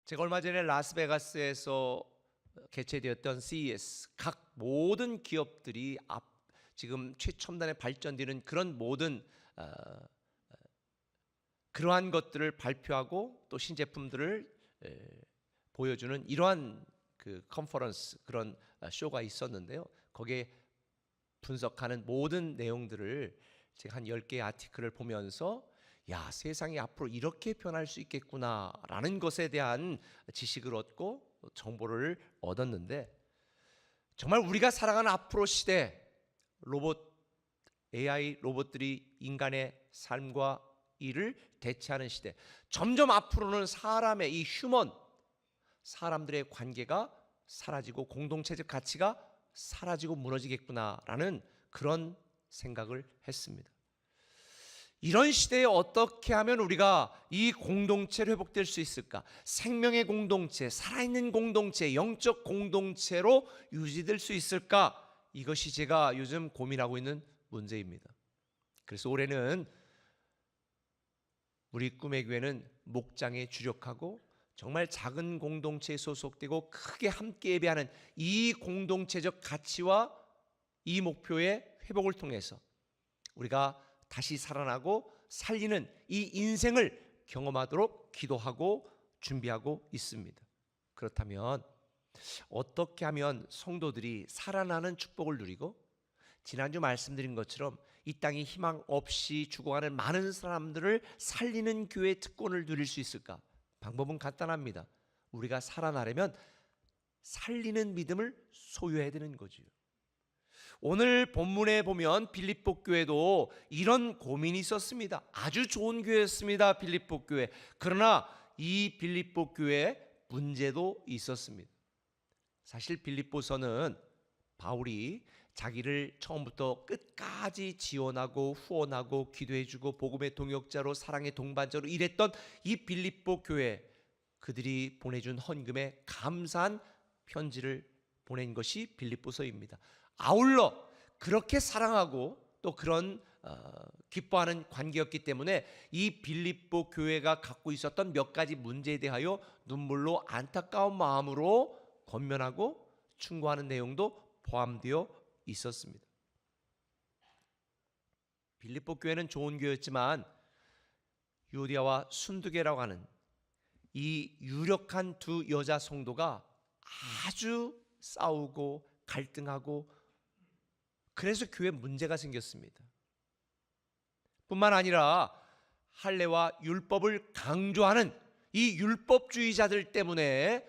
제가 얼마 전에 라스베가스에서 개최되었던 CES, 각 모든 기업들이 지금 최첨단에 발전되는 그런 모든 그러한 것들을 발표하고 또 신제품들을 보여주는 이러한 그 컨퍼런스, 그런 쇼가 있었는데요. 거기에 분석하는 모든 내용들을 제가 한 10개의 아티클을 보면서 야, 세상이 앞으로 이렇게 변할 수 있겠구나라는 것에 대한 지식을 얻고 정보를 얻었는데, 정말 우리가 살아가는 앞으로 시대, AI 로봇들이 인간의 삶과 일을 대체하는 시대, 점점 앞으로는 사람의 이 사람들의 관계가 사라지고 공동체적 가치가 사라지고 무너지겠구나라는 그런 생각을 했습니다. 이런 시대에 어떻게 하면 우리가 이 공동체를 회복될 수 있을까? 생명의 공동체, 살아있는 공동체, 영적 공동체로 유지될 수 있을까? 이것이 제가 요즘 고민하고 있는 문제입니다. 그래서 올해는 우리 꿈의 교회는 목장에 주력하고 정말 작은 공동체에 소속되고 크게 함께 예배하는 이 공동체적 가치와 이 목표의 회복을 통해서 우리가 다시 살아나고 살리는 이 인생을 경험하도록 기도하고 준비하고 있습니다. 그렇다면 어떻게 하면 성도들이 살아나는 축복을 누리고 지난주 말씀드린 것처럼 이 땅에 희망 없이 죽어가는 많은 사람들을 살리는 교회의 특권을 누릴 수 있을까? 방법은 간단합니다. 우리가 살아나려면 살리는 믿음을 소유해야 되는 거지요. 오늘 본문에 보면 빌립보 교회도 이런 고민이 있었습니다. 아주 좋은 교회였습니다, 빌립보 교회. 그러나 이 빌립보 교회에 문제도 있었습니다. 사실 빌립보서는 바울이 자기를 처음부터 끝까지 지원하고 후원하고 기도해주고 복음의 동역자로 사랑의 동반자로 일했던 이 빌립보 교회, 그들이 보내준 헌금에 감사한 편지를 보낸 것이 빌립보서입니다. 아울러 그렇게 사랑하고 또 그런 기뻐하는 관계였기 때문에 이 빌립보 교회가 갖고 있었던 몇 가지 문제에 대하여 눈물로 안타까운 마음으로 권면하고 충고하는 내용도 포함되어 있었습니다. 빌립보 교회는 좋은 교회였지만 유디아와 순두계라고 하는 이 유력한 두 여자 성도가 아주 싸우고 갈등하고 그래서 교회에 문제가 생겼습니다. 뿐만 아니라 할례와 율법을 강조하는 이 율법주의자들 때문에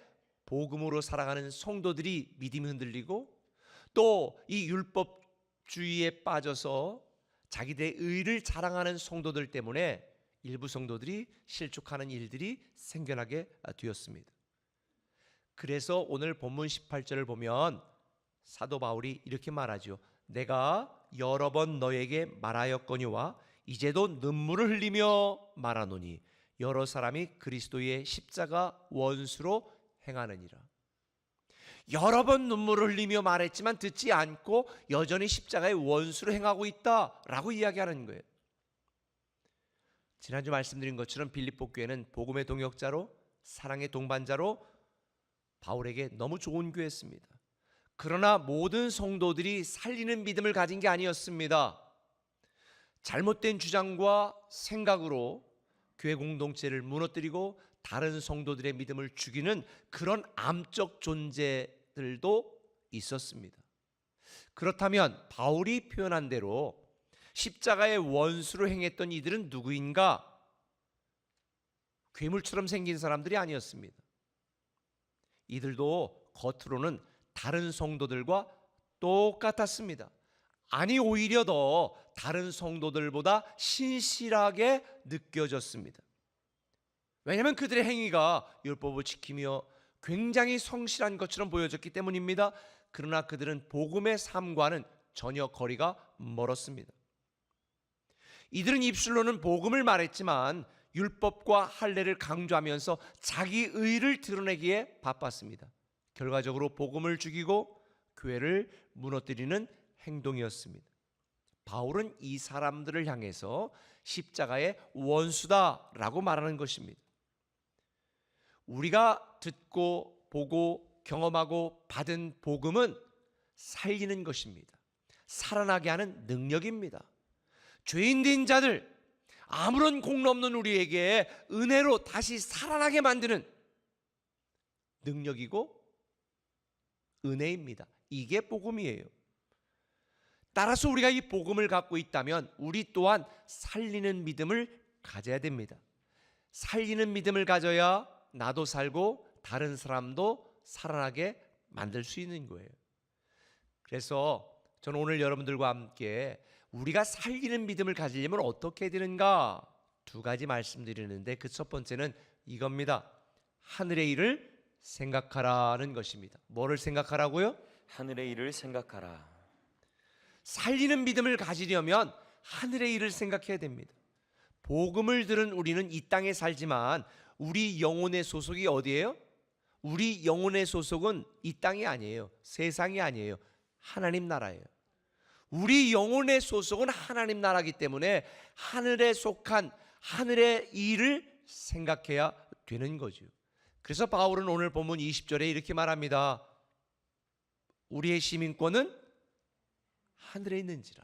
복음으로 살아가는 성도들이 믿음이 흔들리고 또 이 율법주의에 빠져서 자기들의 의를 자랑하는 성도들 때문에 일부 성도들이 실족하는 일들이 생겨나게 되었습니다. 그래서 오늘 본문 18절을 보면 사도 바울이 이렇게 말하죠. 내가 여러 번 너에게 말하였거니와 이제도 눈물을 흘리며 말하노니 여러 사람이 그리스도의 십자가 원수로 행하느니라. 여러 번 눈물을 흘리며 말했지만 듣지 않고 여전히 십자가의 원수로 행하고 있다라고 이야기하는 거예요. 지난주 말씀드린 것처럼 빌립보 교회는 복음의 동역자로 사랑의 동반자로 바울에게 너무 좋은 교회였습니다. 그러나 모든 성도들이 살리는 믿음을 가진 게 아니었습니다. 잘못된 주장과 생각으로 교회 공동체를 무너뜨리고 다른 성도들의 믿음을 죽이는 그런 암적 존재들도 있었습니다. 그렇다면 바울이 표현한 대로 십자가의 원수로 행했던 이들은 누구인가? 괴물처럼 생긴 사람들이 아니었습니다. 이들도 겉으로는 다른 성도들과 똑같았습니다. 아니, 오히려 더 다른 성도들보다 신실하게 느껴졌습니다. 왜냐하면 그들의 행위가 율법을 지키며 굉장히 성실한 것처럼 보여졌기 때문입니다. 그러나 그들은 복음의 삶과는 전혀 거리가 멀었습니다. 이들은 입술로는 복음을 말했지만 율법과 할례를 강조하면서 자기 의를 드러내기에 바빴습니다. 결과적으로 복음을 죽이고 교회를 무너뜨리는 행동이었습니다. 바울은 이 사람들을 향해서 십자가의 원수다라고 말하는 것입니다. 우리가 듣고 보고 경험하고 받은 복음은 살리는 것입니다. 살아나게 하는 능력입니다. 죄인된 자들, 아무런 공로 없는 우리에게 은혜로 다시 살아나게 만드는 능력이고 은혜입니다. 이게 복음이에요. 따라서 우리가 이 복음을 갖고 있다면 우리 또한 살리는 믿음을 가져야 됩니다. 살리는 믿음을 가져야 나도 살고 다른 사람도 살아나게 만들 수 있는 거예요. 그래서 저는 오늘 여러분들과 함께 우리가 살리는 믿음을 가지려면 어떻게 해야 되는가? 두 가지 말씀드리는데 그 첫 번째는 이겁니다. 하늘의 일을 생각하라는 것입니다. 뭐를 생각하라고요? 하늘의 일을 생각하라. 살리는 믿음을 가지려면 하늘의 일을 생각해야 됩니다. 복음을 들은 우리는 이 땅에 살지만 우리 영혼의 소속이 어디예요? 우리 영혼의 소속은 이 땅이 아니에요. 세상이 아니에요. 하나님 나라예요. 우리 영혼의 소속은 하나님 나라이기 때문에 하늘에 속한 하늘의 일을 생각해야 되는 거죠. 그래서 바울은 오늘 본문 20절에 이렇게 말합니다. 우리의 시민권은 하늘에 있는지라.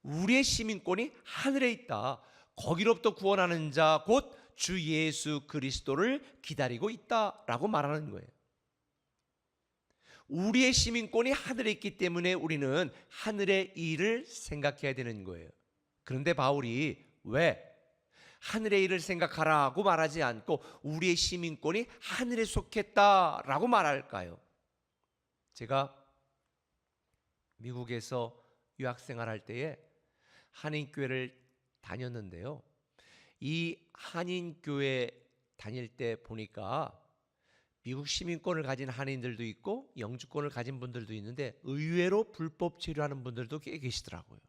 우리의 시민권이 하늘에 있다. 거기로부터 구원하는 자 곧 주 예수 그리스도를 기다리고 있다라고 말하는 거예요. 우리의 시민권이 하늘에 있기 때문에 우리는 하늘의 일을 생각해야 되는 거예요. 그런데 바울이 왜 하늘의 일을 생각하라고 말하지 않고 우리의 시민권이 하늘에 속했다라고 말할까요? 제가 미국에서 유학생활할 때에 한인교회를 다녔는데요. 이 한인교회 다닐 때 보니까 미국 시민권을 가진 한인들도 있고 영주권을 가진 분들도 있는데 의외로 불법 체류하는 분들도 꽤 계시더라고요.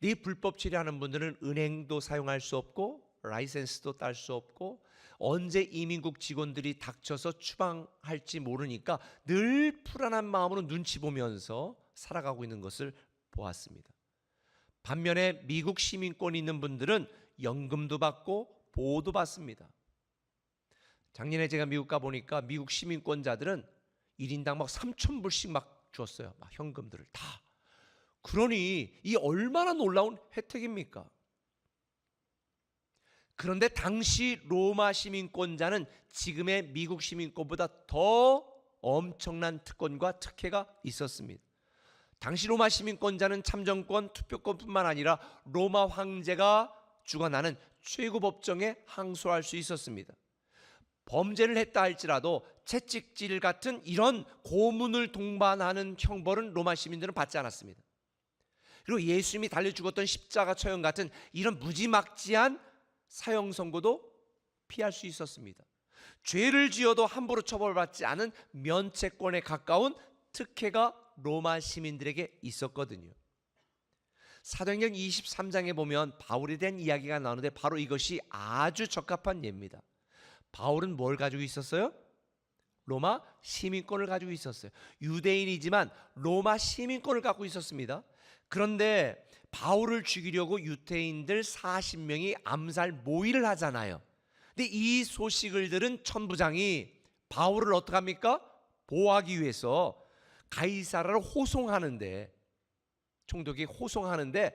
이 불법 체류하는 분들은 은행도 사용할 수 없고 라이센스도 딸 수 없고 언제 이민국 직원들이 닥쳐서 추방할지 모르니까 늘 불안한 마음으로 눈치 보면서 살아가고 있는 것을 보았습니다. 반면에 미국 시민권이 있는 분들은 연금도 받고 보호도 받습니다. 작년에 제가 미국 가보니까 미국 시민권자들은 1인당 막 3,000불씩 막 줬어요. 막 현금들을 다. 그러니 이 얼마나 놀라운 혜택입니까? 그런데 당시 로마 시민권자는 지금의 미국 시민권보다 더 엄청난 특권과 특혜가 있었습니다. 당시 로마 시민권자는 참정권, 투표권뿐만 아니라 로마 황제가 주관하는 최고 법정에 항소할 수 있었습니다. 범죄를 했다 할지라도 채찍질 같은 이런 고문을 동반하는 형벌은 로마 시민들은 받지 않았습니다. 그리고 예수님이 달려 죽었던 십자가 처형 같은 이런 무지막지한 사형 선고도 피할 수 있었습니다. 죄를 지어도 함부로 처벌받지 않은 면책권에 가까운 특혜가 로마 시민들에게 있었거든요. 사도행전 23장에 보면 바울에 대한 이야기가 나오는데 바로 이것이 아주 적합한 예입니다. 바울은 뭘 가지고 있었어요? 로마 시민권을 가지고 있었어요. 유대인이지만 로마 시민권을 갖고 있었습니다. 그런데 바울을 죽이려고 유대인들 40명이 암살 모의를 하잖아요. 근데 이 소식을 들은 천부장이 바울을 어떻게 합니까? 보호하기 위해서 가이사라를 호송하는데, 총독이 호송하는데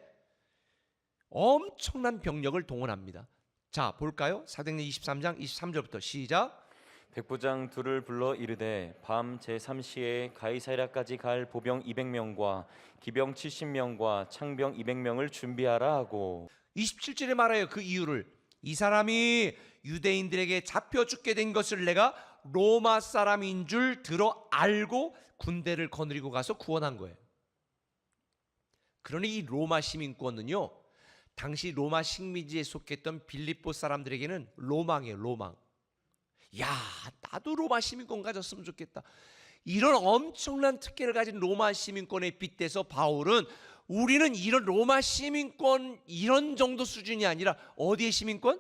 엄청난 병력을 동원합니다. 자, 볼까요? 사도행전 23장 23절부터 시작. 백부장 둘을 불러 이르되 밤 제3시에 가이사랴까지 갈 보병 200명과 기병 70명과 창병 200명을 준비하라 하고 27절에 말해요. 그 이유를. 이 사람이 유대인들에게 잡혀 죽게 된 것을 내가 로마 사람인 줄 들어 알고 군대를 거느리고 가서 구원한 거예요. 그러니 이 로마 시민권은요, 당시 로마 식민지에 속했던 빌립보 사람들에게는 로망이에요. 로망. 야, 나도 로마 시민권 가졌으면 좋겠다. 이런 엄청난 특혜를 가진 로마 시민권에 빗대서 바울은 우리는 이런 로마 시민권 이런 정도 수준이 아니라 어디의 시민권?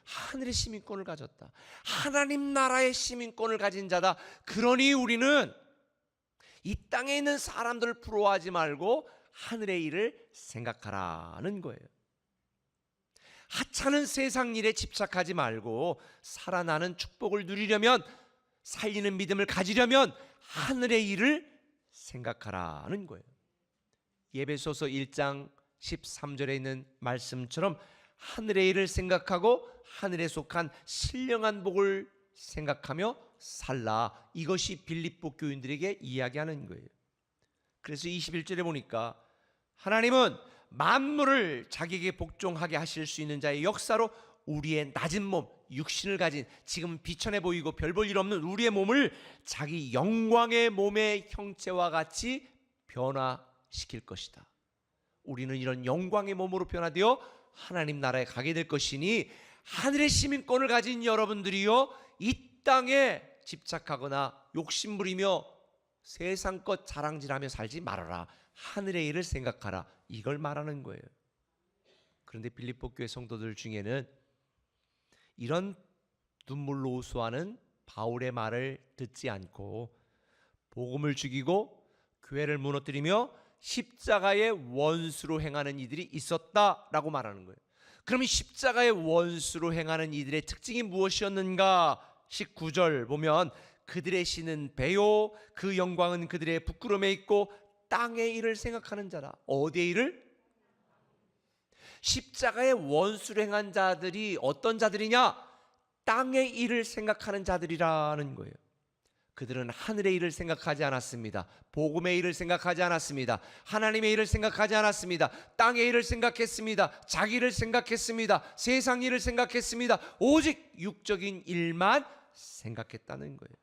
하늘의 시민권을 가졌다. 하나님 나라의 시민권을 가진 자다. 그러니 우리는 이 땅에 있는 사람들을 부러워하지 말고 하늘의 일을 생각하라는 거예요. 하찮은 세상 일에 집착하지 말고 살아나는 축복을 누리려면, 살리는 믿음을 가지려면 하늘의 일을 생각하라는 거예요. 에베소서 1장 13절에 있는 말씀처럼 하늘의 일을 생각하고 하늘에 속한 신령한 복을 생각하며 살라. 이것이 빌립보 교인들에게 이야기하는 거예요. 그래서 21절에 보니까 하나님은 만물을 자기에게 복종하게 하실 수 있는 자의 역사로 우리의 낮은 몸, 육신을 가진 지금 비천해 보이고 별 볼 일 없는 우리의 몸을 자기 영광의 몸의 형체와 같이 변화시킬 것이다. 우리는 이런 영광의 몸으로 변화되어 하나님 나라에 가게 될 것이니 하늘의 시민권을 가진 여러분들이요, 이 땅에 집착하거나 욕심부리며 세상 것 자랑질하며 살지 말아라. 하늘의 일을 생각하라. 이걸 말하는 거예요. 그런데 빌립보 교회 성도들 중에는 이런 눈물로 호소하는 바울의 말을 듣지 않고 복음을 죽이고 교회를 무너뜨리며 십자가의 원수로 행하는 이들이 있었다라고 말하는 거예요. 그럼 이 십자가의 원수로 행하는 이들의 특징이 무엇이었는가? 19절 보면 그들의 신은 배요, 그 영광은 그들의 부끄러움에 있고 땅의 일을 생각하는 자라. 어디의 일을? 십자가의 원수로 행한 자들이 어떤 자들이냐? 땅의 일을 생각하는 자들이라는 거예요. 그들은 하늘의 일을 생각하지 않았습니다. 복음의 일을 생각하지 않았습니다. 하나님의 일을 생각하지 않았습니다. 땅의 일을 생각했습니다. 자기를 생각했습니다. 세상 일을 생각했습니다. 오직 육적인 일만 생각했다는 거예요.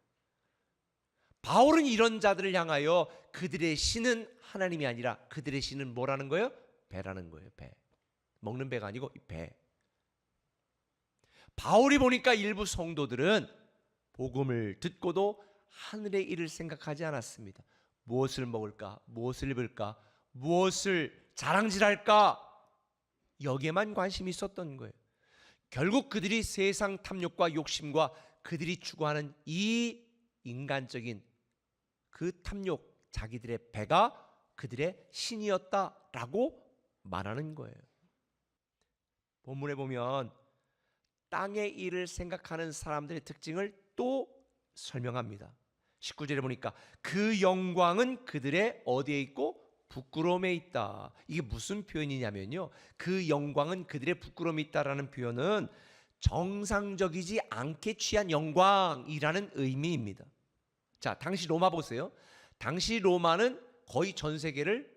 바울은 이런 자들을 향하여 그들의 신은 하나님이 아니라 그들의 신은 뭐라는 거예요? 배라는 거예요. 배. 먹는 배가 아니고 배. 바울이 보니까 일부 성도들은 복음을 듣고도 하늘의 일을 생각하지 않았습니다. 무엇을 먹을까? 무엇을 입을까? 무엇을 자랑질할까? 여기에만 관심이 있었던 거예요. 결국 그들이 세상 탐욕과 욕심과 그들이 추구하는 이 인간적인 그 탐욕, 자기들의 배가 그들의 신이었다라고 말하는 거예요. 본문에 보면 땅의 일을 생각하는 사람들의 특징을 또 설명합니다. 19절에 보니까 그 영광은 그들의 어디에 있고 부끄러움에 있다. 이게 무슨 표현이냐면요, 그 영광은 그들의 부끄러움에 있다라는 표현은 정상적이지 않게 취한 영광이라는 의미입니다. 자, 당시 로마 보세요. 당시 로마는 거의 전 세계를,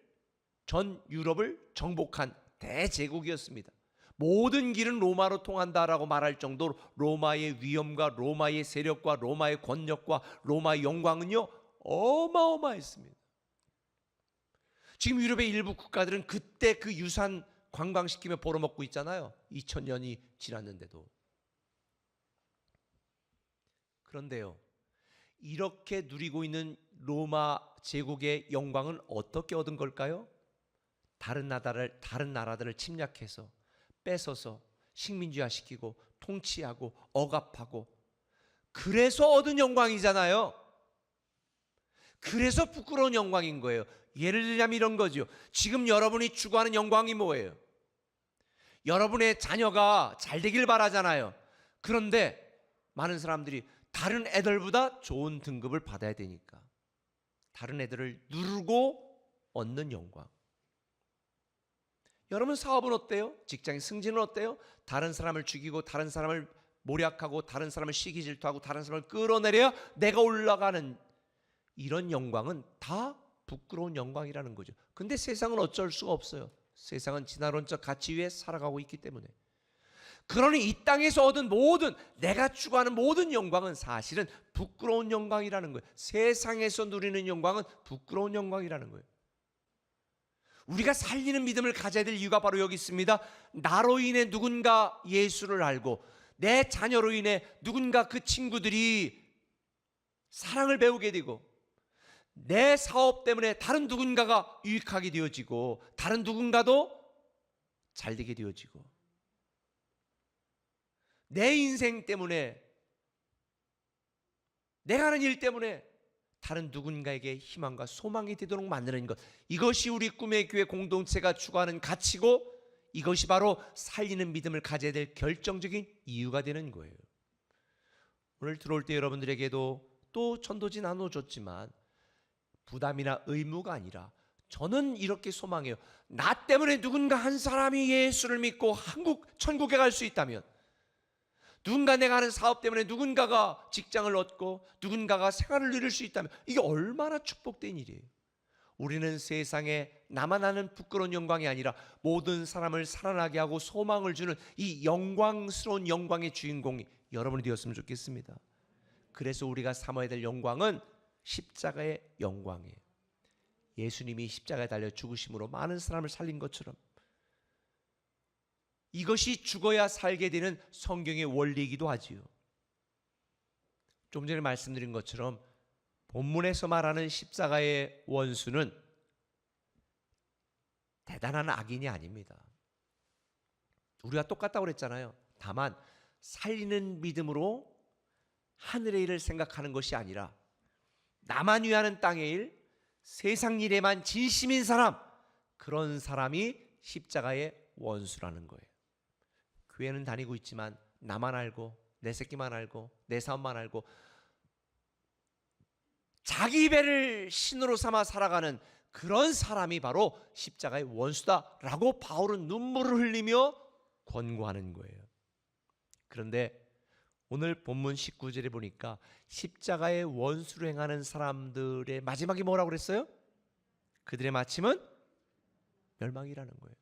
전 유럽을 정복한 대제국이었습니다. 모든 길은 로마로 통한다라고 말할 정도로 로마의 위엄과 로마의 세력과 로마의 권력과 로마의 영광은요 어마어마했습니다. 지금 유럽의 일부 국가들은 그때 그 유산 관광시키며 벌어먹고 있잖아요. 2000년이 지났는데도. 그런데요, 이렇게 누리고 있는 로마 제국의 영광은 어떻게 얻은 걸까요? 다른 나라들을 침략해서 뺏어서 식민지화시키고 통치하고 억압하고, 그래서 얻은 영광이잖아요. 그래서 부끄러운 영광인 거예요. 예를 들자면 이런 거죠. 지금 여러분이 추구하는 영광이 뭐예요? 여러분의 자녀가 잘 되길 바라잖아요. 그런데 많은 사람들이 다른 애들보다 좋은 등급을 받아야 되니까 다른 애들을 누르고 얻는 영광. 여러분 사업은 어때요? 직장의 승진은 어때요? 다른 사람을 죽이고 다른 사람을 모략하고 다른 사람을 시기 질투하고 다른 사람을 끌어내려야 내가 올라가는 이런 영광은 다 부끄러운 영광이라는 거죠. 근데 세상은 어쩔 수가 없어요. 세상은 진화론적 가치 위에 살아가고 있기 때문에. 그러니 이 땅에서 얻은 모든, 내가 추구하는 모든 영광은 사실은 부끄러운 영광이라는 거예요. 세상에서 누리는 영광은 부끄러운 영광이라는 거예요. 우리가 살리는 믿음을 가져야 될 이유가 바로 여기 있습니다. 나로 인해 누군가 예수를 알고 내 자녀로 인해 누군가 그 친구들이 사랑을 배우게 되고 내 사업 때문에 다른 누군가가 유익하게 되어지고 다른 누군가도 잘 되게 되어지고 내 인생 때문에 내가 하는 일 때문에 다른 누군가에게 희망과 소망이 되도록 만드는 것, 이것이 우리 꿈의 교회 공동체가 추구하는 가치고 이것이 바로 살리는 믿음을 가져야 될 결정적인 이유가 되는 거예요. 오늘 들어올 때 여러분들에게도 또 전도지 나눠줬지만 부담이나 의무가 아니라 저는 이렇게 소망해요. 나 때문에 누군가 한 사람이 예수를 믿고 천국에 갈 수 있다면, 누군가 내가 하는 사업 때문에 누군가가 직장을 얻고 누군가가 생활을 누릴 수 있다면 이게 얼마나 축복된 일이에요. 우리는 세상에 나만 아는 부끄러운 영광이 아니라 모든 사람을 살아나게 하고 소망을 주는 이 영광스러운 영광의 주인공이 여러분이 되었으면 좋겠습니다. 그래서 우리가 삼아야 될 영광은 십자가의 영광이에요. 예수님이 십자가에 달려 죽으심으로 많은 사람을 살린 것처럼 이것이 죽어야 살게 되는 성경의 원리이기도 하지요. 좀 전에 말씀드린 것처럼 본문에서 말하는 십자가의 원수는 대단한 악인이 아닙니다. 우리가 똑같다고 그랬잖아요. 다만 살리는 믿음으로 하늘의 일을 생각하는 것이 아니라 나만 위하는 땅의 일, 세상 일에만 진심인 사람, 그런 사람이 십자가의 원수라는 거예요. 교회는 다니고 있지만 나만 알고 내 새끼만 알고 내 사업만 알고 자기 배를 신으로 삼아 살아가는 그런 사람이 바로 십자가의 원수다라고 바울은 눈물을 흘리며 권고하는 거예요. 그런데 오늘 본문 19절에 보니까 십자가의 원수로 행하는 사람들의 마지막이 뭐라고 그랬어요? 그들의 마침은 멸망이라는 거예요.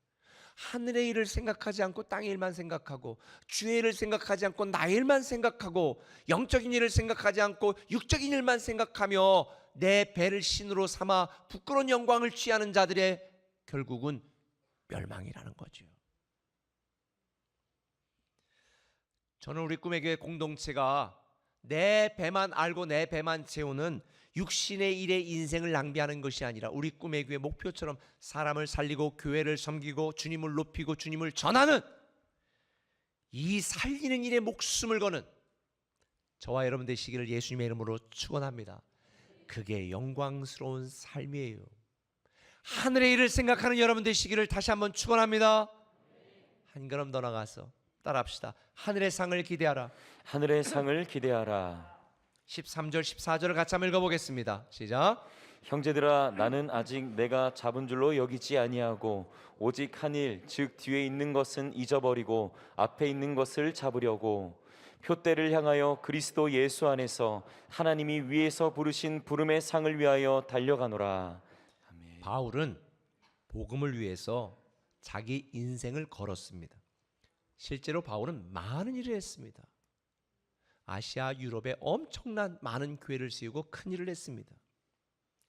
하늘의 일을 생각하지 않고 땅의 일만 생각하고 주의 일을 생각하지 않고 나의 일만 생각하고 영적인 일을 생각하지 않고 육적인 일만 생각하며 내 배를 신으로 삼아 부끄러운 영광을 취하는 자들의 결국은 멸망이라는 거죠. 저는 우리 꿈의 교회 공동체가 내 배만 알고 내 배만 채우는 육신의 일에 인생을 낭비하는 것이 아니라 우리 꿈의 교회 목표처럼 사람을 살리고 교회를 섬기고 주님을 높이고 주님을 전하는 이 살리는 일에 목숨을 거는 저와 여러분 되시기를 예수님의 이름으로 축원합니다. 그게 영광스러운 삶이에요. 하늘의 일을 생각하는 여러분 되시기를 다시 한번 축원합니다. 한 걸음 더 나가서 따라합시다. 하늘의 상을 기대하라. 하늘의 상을 기대하라. 13절 14절을 같이 한번 읽어보겠습니다. 시작. 형제들아, 나는 아직 내가 잡은 줄로 여기지 아니하고 오직 한 일, 즉 뒤에 있는 것은 잊어버리고 앞에 있는 것을 잡으려고 표대를 향하여 그리스도 예수 안에서 하나님이 위에서 부르신 부름의 상을 위하여 달려가노라. 아멘. 바울은 복음을 위해서 자기 인생을 걸었습니다. 실제로 바울은 많은 일을 했습니다. 아시아, 유럽에 엄청난 많은 교회를 세우고 큰 일을 했습니다.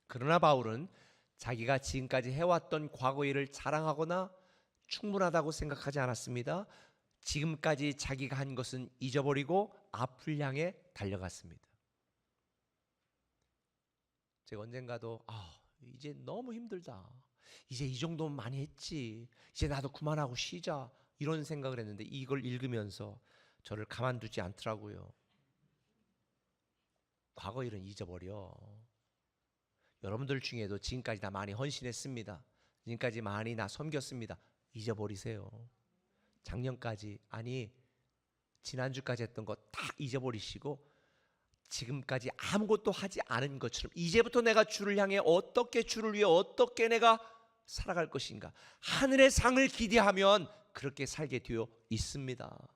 그러나 바울은 자기가 지금까지 해왔던 과거 일을 자랑하거나 충분하다고 생각하지 않았습니다. 지금까지 자기가 한 것은 잊어버리고 앞을 향해 달려갔습니다. 제가 언젠가도 이제 너무 힘들다, 이제 이 정도면 많이 했지, 이제 나도 그만하고 쉬자, 이런 생각을 했는데 이걸 읽으면서 저를 가만두지 않더라고요. 과거 일은 잊어버려. 여러분들 중에도 지금까지 나 많이 헌신했습니다. 지금까지 많이 나 섬겼습니다. 잊어버리세요. 작년까지, 아니 지난주까지 했던 거 다 잊어버리시고 지금까지 아무것도 하지 않은 것처럼 이제부터 내가 주를 향해 어떻게, 주를 위해 어떻게 내가 살아갈 것인가, 하늘의 상을 기대하면 그렇게 살게 되어 있습니다.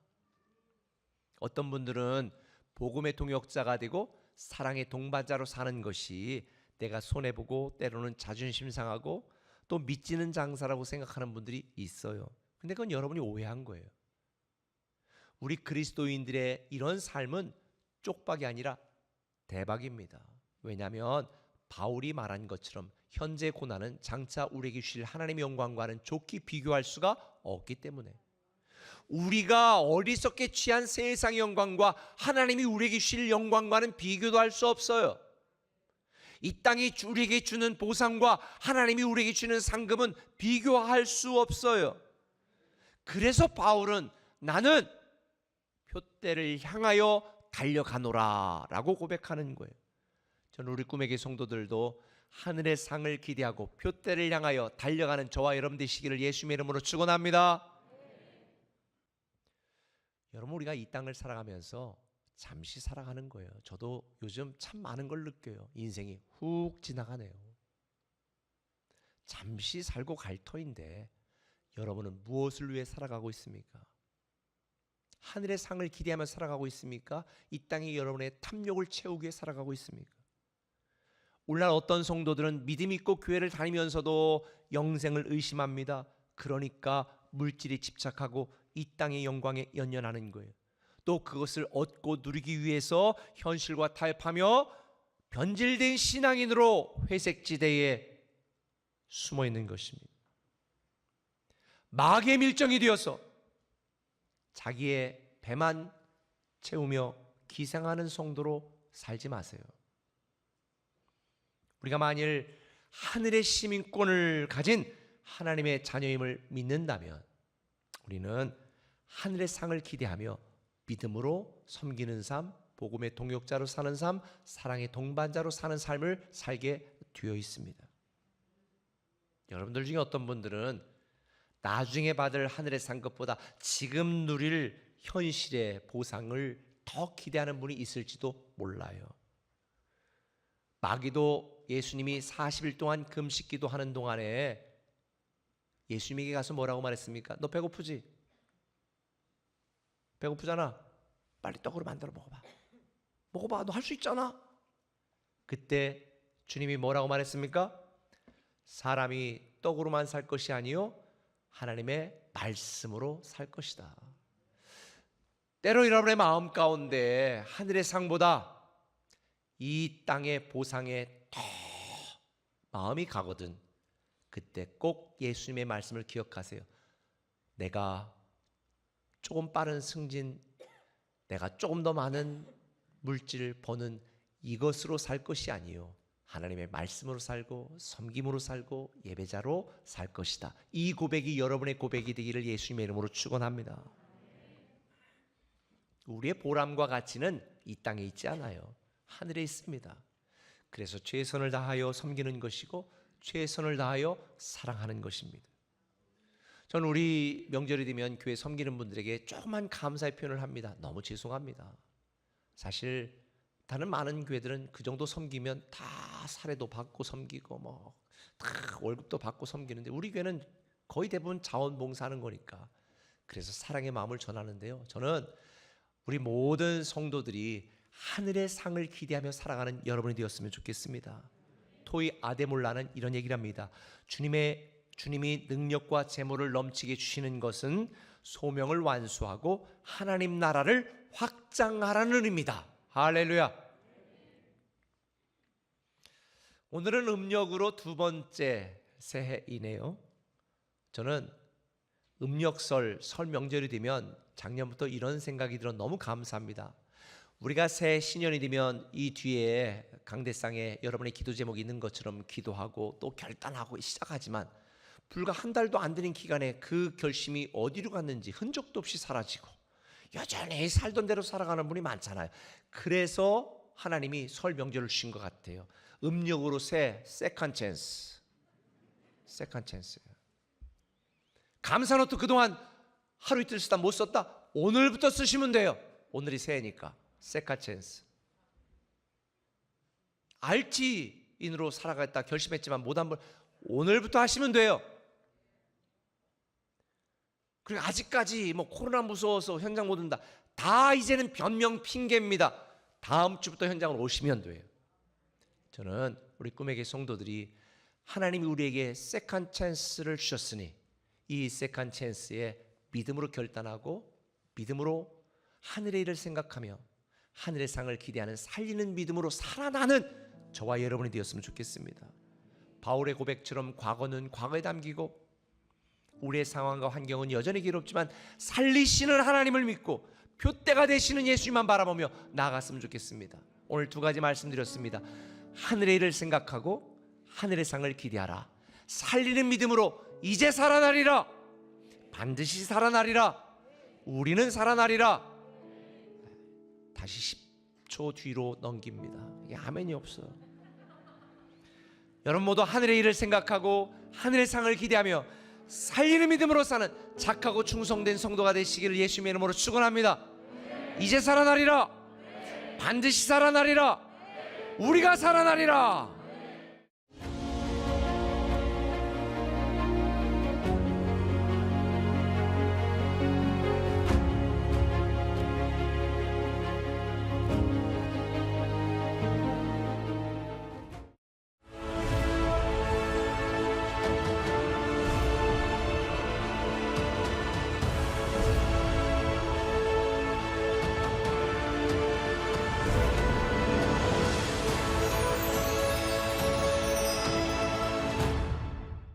어떤 분들은 복음의 동역자가 되고 사랑의 동반자로 사는 것이 내가 손해보고 때로는 자존심 상하고 또 믿지는 장사라고 생각하는 분들이 있어요. 근데 그건 여러분이 오해한 거예요. 우리 그리스도인들의 이런 삶은 쪽박이 아니라 대박입니다. 왜냐하면 바울이 말한 것처럼 현재 고난은 장차 우리에게 주실 하나님의 영광과는 좋게 비교할 수가 없기 때문에, 우리가 어리석게 취한 세상의 영광과 하나님이 우리에게 주실 영광과는 비교도 할 수 없어요. 이 땅이 우리에게 주는 보상과 하나님이 우리에게 주는 상급은 비교할 수 없어요. 그래서 바울은 나는 표대를 향하여 달려가노라 라고 고백하는 거예요. 저는 우리 꿈의 교회 성도들도 하늘의 상을 기대하고 표대를 향하여 달려가는 저와 여러분 되시기를 예수님의 이름으로 축원합니다. 여러분, 우리가 이 땅을 살아가면서 잠시 살아가는 거예요. 저도 요즘 참 많은 걸 느껴요. 인생이 훅 지나가네요. 잠시 살고 갈 터인데 여러분은 무엇을 위해 살아가고 있습니까? 하늘의 상을 기대하며 살아가고 있습니까? 이 땅이 여러분의 탐욕을 채우기 위해 살아가고 있습니까? 오늘날 어떤 성도들은 믿음 있고 교회를 다니면서도 영생을 의심합니다. 그러니까 물질에 집착하고 이 땅의 영광에 연연하는 거예요. 또 그것을 얻고 누리기 위해서 현실과 타협하며 변질된 신앙인으로 회색지대에 숨어 있는 것입니다. 마귀의 밀정이 되어서 자기의 배만 채우며 기생하는 성도로 살지 마세요. 우리가 만일 하늘의 시민권을 가진 하나님의 자녀임을 믿는다면 우리는 하늘의 상을 기대하며 믿음으로 섬기는 삶, 복음의 동역자로 사는 삶, 사랑의 동반자로 사는 삶을 살게 되어 있습니다. 여러분들 중에 어떤 분들은 나중에 받을 하늘의 상 것보다 지금 누릴 현실의 보상을 더 기대하는 분이 있을지도 몰라요. 마귀도 예수님이 40일 동안 금식 기도하는 동안에 예수님에게 가서 뭐라고 말했습니까? 너 배고프지? 배고프잖아. 빨리 떡으로 만들어 먹어봐. 먹어봐. 너 할 수 있잖아. 그때 주님이 뭐라고 말했습니까? 사람이 떡으로만 살 것이 아니요 하나님의 말씀으로 살 것이다. 때로 여러분의 마음 가운데 하늘의 상보다 이 땅의 보상에 더 마음이 가거든. 그때 꼭 예수님의 말씀을 기억하세요. 내가 조금 빠른 승진, 내가 조금 더 많은 물질을 버는 이것으로 살 것이 아니요 하나님의 말씀으로 살고 섬김으로 살고 예배자로 살 것이다. 이 고백이 여러분의 고백이 되기를 예수님의 이름으로 축원합니다. 우리의 보람과 가치는 이 땅에 있지 않아요. 하늘에 있습니다. 그래서 최선을 다하여 섬기는 것이고 최선을 다하여 사랑하는 것입니다. 저는 우리 명절이 되면 교회 섬기는 분들에게 조그만 감사의 표현을 합니다. 너무 죄송합니다. 사실 다른 많은 교회들은 그 정도 섬기면 다 사례도 받고 섬기고 다 월급도 받고 섬기는데 우리 교회는 거의 대부분 자원봉사하는 거니까 그래서 사랑의 마음을 전하는데요. 저는 우리 모든 성도들이 하늘의 상을 기대하며 살아가는 여러분이 되었으면 좋겠습니다. 토이 아데몰라는 이런 얘기를 합니다. 주님이 능력과 재물을 넘치게 주시는 것은 소명을 완수하고 하나님 나라를 확장하라는 의미입니다. 할렐루야. 오늘은 음력으로 두 번째 새해이네요. 저는 음력설 명절이 되면 작년부터 이런 생각이 들어 너무 감사합니다. 우리가 새 신년이 되면 이 뒤에 강대상에 여러분의 기도 제목이 있는 것처럼 기도하고 또 결단하고 시작하지만 불과 한 달도 안 되는 기간에 그 결심이 어디로 갔는지 흔적도 없이 사라지고 여전히 살던 대로 살아가는 분이 많잖아요. 그래서 하나님이 설 명절을 주신 것 같아요. 음력으로 새 세컨 찬스. 감사노트 그동안 하루 이틀 쓰다 못 썼다. 오늘부터 쓰시면 돼요. 오늘이 새해니까 세컨 찬스. RT인으로 살아가겠다 결심했지만 못 한 번 오늘부터 하시면 돼요. 그리고 아직까지 코로나 무서워서 현장 못 온다. 다 이제는 변명 핑계입니다. 다음 주부터 현장으로 오시면 돼요. 저는 우리 꿈에게 성도들이 하나님이 우리에게 세컨 찬스를 주셨으니 이 세컨 찬스에 믿음으로 결단하고 믿음으로 하늘의 일을 생각하며 하늘의 상을 기대하는 살리는 믿음으로 살아나는 저와 여러분이 되었으면 좋겠습니다. 바울의 고백처럼 과거는 과거에 담기고 우리의 상황과 환경은 여전히 괴롭지만 살리시는 하나님을 믿고 표대가 되시는 예수님만 바라보며 나아갔으면 좋겠습니다. 오늘 두 가지 말씀드렸습니다. 하늘의 일을 생각하고 하늘의 상을 기대하라. 살리는 믿음으로 이제 살아나리라. 반드시 살아나리라. 우리는 살아나리라. 다시 10초 뒤로 넘깁니다. 이게 아멘이 없어요. 여러분 모두 하늘의 일을 생각하고 하늘의 상을 기대하며 살리는 믿음으로 사는 착하고 충성된 성도가 되시기를 예수님의 이름으로 축원합니다. 이제 살아나리라. 반드시 살아나리라. 우리가 살아나리라.